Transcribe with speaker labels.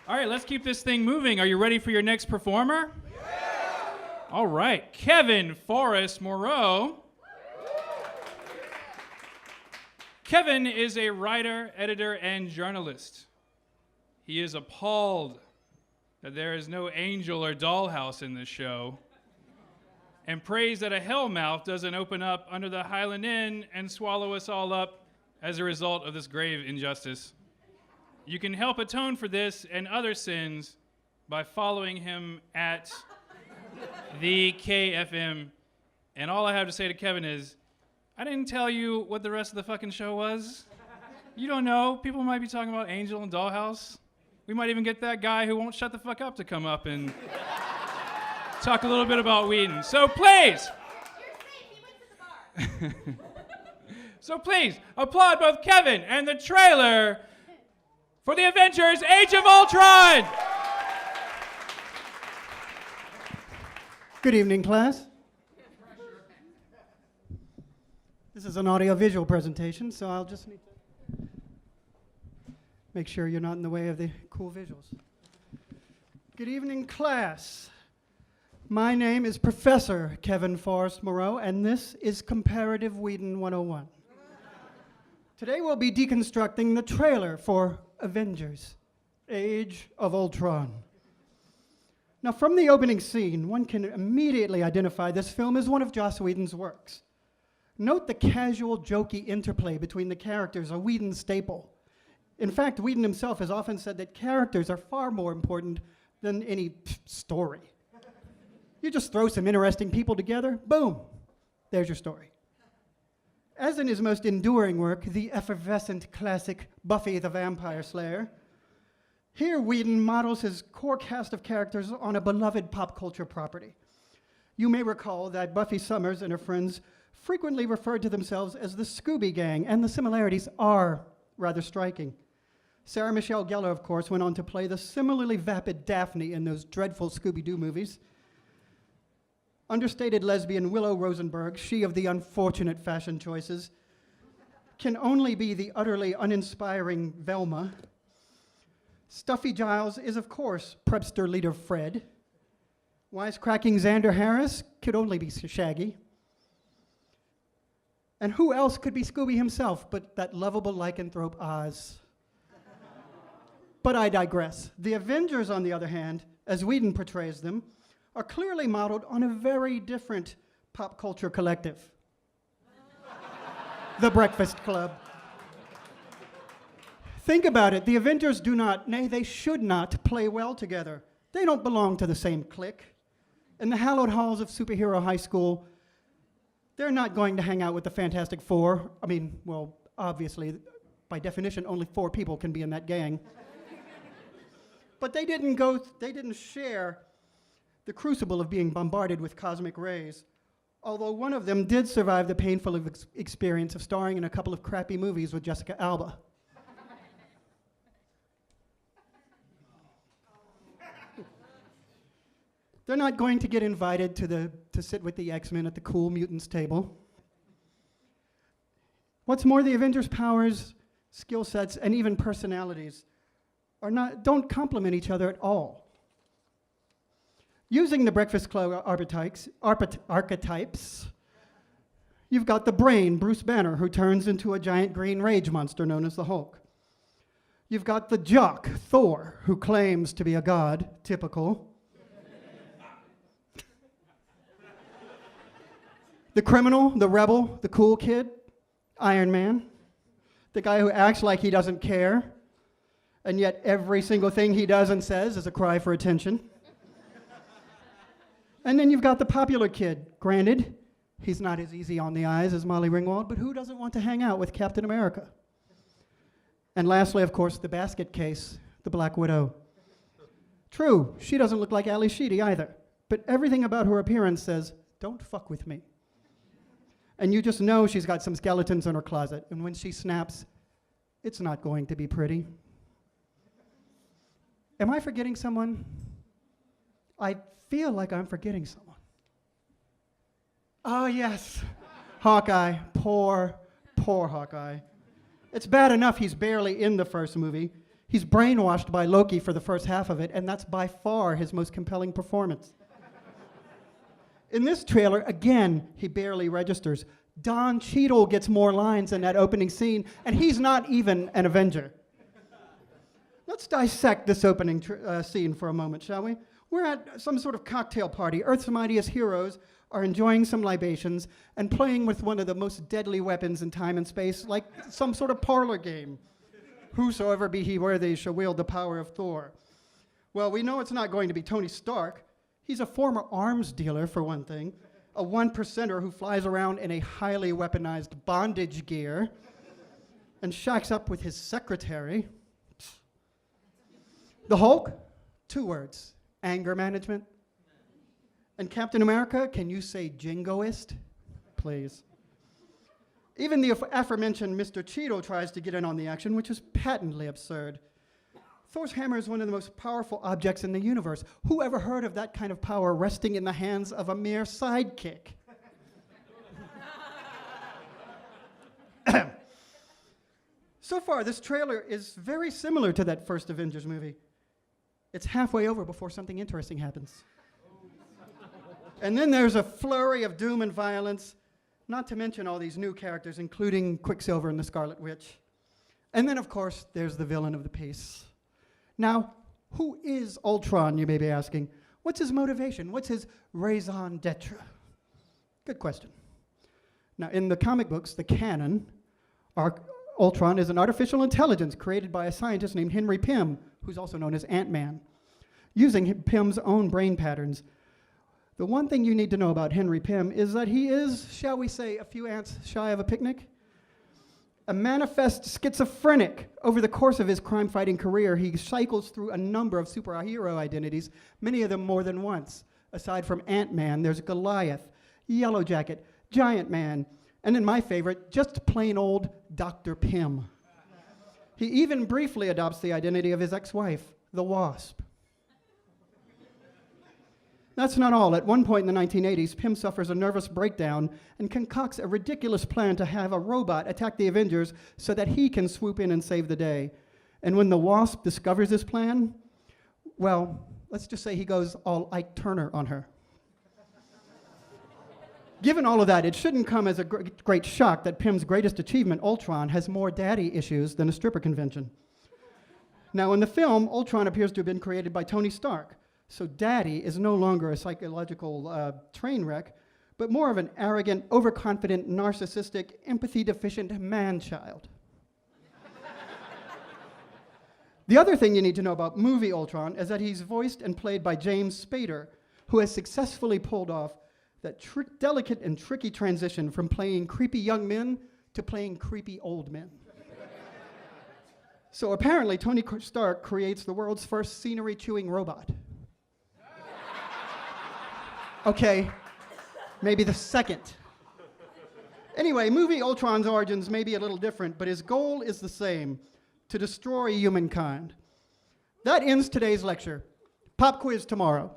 Speaker 1: All right, let's keep this thing moving. Are you ready for your next performer? Yeah! All right, Kevin Forest Moreau. Kevin is a writer, editor, and journalist. He is appalled that there is no angel or dollhouse in this show, and prays that a Hellmouth doesn't open up under the Highland Inn and swallow us all up as a result of this grave injustice. You can help atone for this and other sins by following him at the KFM. And all I have to say to Kevin is, I didn't tell you what the rest of the fucking show was. You don't know. People might be talking about Angel and Dollhouse. We might even get that guy who won't shut the fuck up to come up and talk a little bit about Whedon. So please. So please, applaud both Kevin and the trailer for the Avengers Age of Ultron!
Speaker 2: Good evening, class. This is an audio-visual presentation, so I'll just need to make sure you're not in the way of the cool visuals. Good evening, class. My name is Professor Kevin Forest Moreau, and this is Comparative Whedon 101. Today we'll be deconstructing the trailer for Avengers Age of Ultron. Now, from the opening scene, one can immediately identify this film as one of Joss Whedon's works. Note the casual, jokey interplay between the characters, a Whedon staple. In fact, Whedon himself has often said that characters are far more important than any story. You just throw some interesting people together, boom, there's your story. As in his most enduring work, the effervescent classic Buffy the Vampire Slayer, here Whedon models his core cast of characters on a beloved pop culture property. You may recall that Buffy Summers and her friends frequently referred to themselves as the Scooby Gang, and the similarities are rather striking. Sarah Michelle Gellar, of course, went on to play the similarly vapid Daphne in those dreadful Scooby-Doo movies. Understated lesbian Willow Rosenberg, she of the unfortunate fashion choices, can only be the utterly uninspiring Velma. Stuffy Giles is, of course, prepster leader Fred. Wisecracking Xander Harris could only be Shaggy. And who else could be Scooby himself but that lovable lycanthrope Oz? But I digress. The Avengers, on the other hand, as Whedon portrays them, are clearly modeled on a very different pop culture collective. The Breakfast Club. Think about it. The Avengers do not, nay, they should not play well together. They don't belong to the same clique. In the hallowed halls of superhero high school, they're not going to hang out with the Fantastic Four. I mean, well, obviously, by definition, only 4 people can be in that gang. But they didn't share the crucible of being bombarded with cosmic rays, although one of them did survive the painful experience of starring in a couple of crappy movies with Jessica Alba. They're not going to get invited to sit with the X-Men at the Cool Mutants table. What's more, the Avengers' powers, skill sets, and even personalities don't complement each other at all. Using the Breakfast Club archetypes, you've got the brain, Bruce Banner, who turns into a giant green rage monster known as the Hulk. You've got the jock, Thor, who claims to be a god, typical. The criminal, the rebel, the cool kid, Iron Man. The guy who acts like he doesn't care, and yet every single thing he does and says is a cry for attention. And then you've got the popular kid. Granted, he's not as easy on the eyes as Molly Ringwald, but who doesn't want to hang out with Captain America? And lastly, of course, the basket case, the Black Widow. True, she doesn't look like Ali Sheedy either, but everything about her appearance says, don't fuck with me. And you just know she's got some skeletons in her closet, and when she snaps, it's not going to be pretty. Am I forgetting someone? I feel like I'm forgetting someone. Oh, yes. Hawkeye. Poor Hawkeye. It's bad enough he's barely in the first movie. He's brainwashed by Loki for the first half of it, and that's by far his most compelling performance. In this trailer, again, he barely registers. Don Cheadle gets more lines in that opening scene, and he's not even an Avenger. Let's dissect this opening scene for a moment, shall we? We're at some sort of cocktail party. Earth's mightiest heroes are enjoying some libations and playing with one of the most deadly weapons in time and space, like some sort of parlor game. Whosoever be he worthy shall wield the power of Thor. Well, we know it's not going to be Tony Stark. He's a former arms dealer, for one thing, a one-percenter who flies around in a highly weaponized bondage gear and shacks up with his secretary. The Hulk? 2 words. Anger management. And Captain America, can you say jingoist? Please. Even the aforementioned Mr. Cheeto tries to get in on the action, which is patently absurd. Thor's hammer is one of the most powerful objects in the universe. Who ever heard of that kind of power resting in the hands of a mere sidekick? So far, this trailer is very similar to that first Avengers movie. It's halfway over before something interesting happens. And then there's a flurry of doom and violence, not to mention all these new characters, including Quicksilver and the Scarlet Witch. And then, of course, there's the villain of the piece. Now, who is Ultron, you may be asking? What's his motivation? What's his raison d'etre? Good question. Now, in the comic books, the canon, Ultron is an artificial intelligence created by a scientist named Henry Pym, who's also known as Ant-Man, using Pym's own brain patterns. The one thing you need to know about Henry Pym is that he is, shall we say, a few ants shy of a picnic. A manifest schizophrenic. Over the course of his crime-fighting career, he cycles through a number of superhero identities, many of them more than once. Aside from Ant-Man, there's Goliath, Yellow Jacket, Giant Man, and then my favorite, just plain old Dr. Pym. He even briefly adopts the identity of his ex-wife, the Wasp. That's not all. At one point in the 1980s, Pym suffers a nervous breakdown and concocts a ridiculous plan to have a robot attack the Avengers so that he can swoop in and save the day. And when the Wasp discovers his plan, well, let's just say he goes all Ike Turner on her. Given all of that, it shouldn't come as a great shock that Pym's greatest achievement, Ultron, has more daddy issues than a stripper convention. Now, in the film, Ultron appears to have been created by Tony Stark. So daddy is no longer a psychological train wreck, but more of an arrogant, overconfident, narcissistic, empathy-deficient man-child. The other thing you need to know about movie Ultron is that he's voiced and played by James Spader, who has successfully pulled off that delicate and tricky transition from playing creepy young men to playing creepy old men. So apparently, Tony Stark creates the world's first scenery-chewing robot. Okay, maybe the second. Anyway, movie Ultron's origins may be a little different, but his goal is the same, to destroy humankind. That ends today's lecture. Pop quiz tomorrow.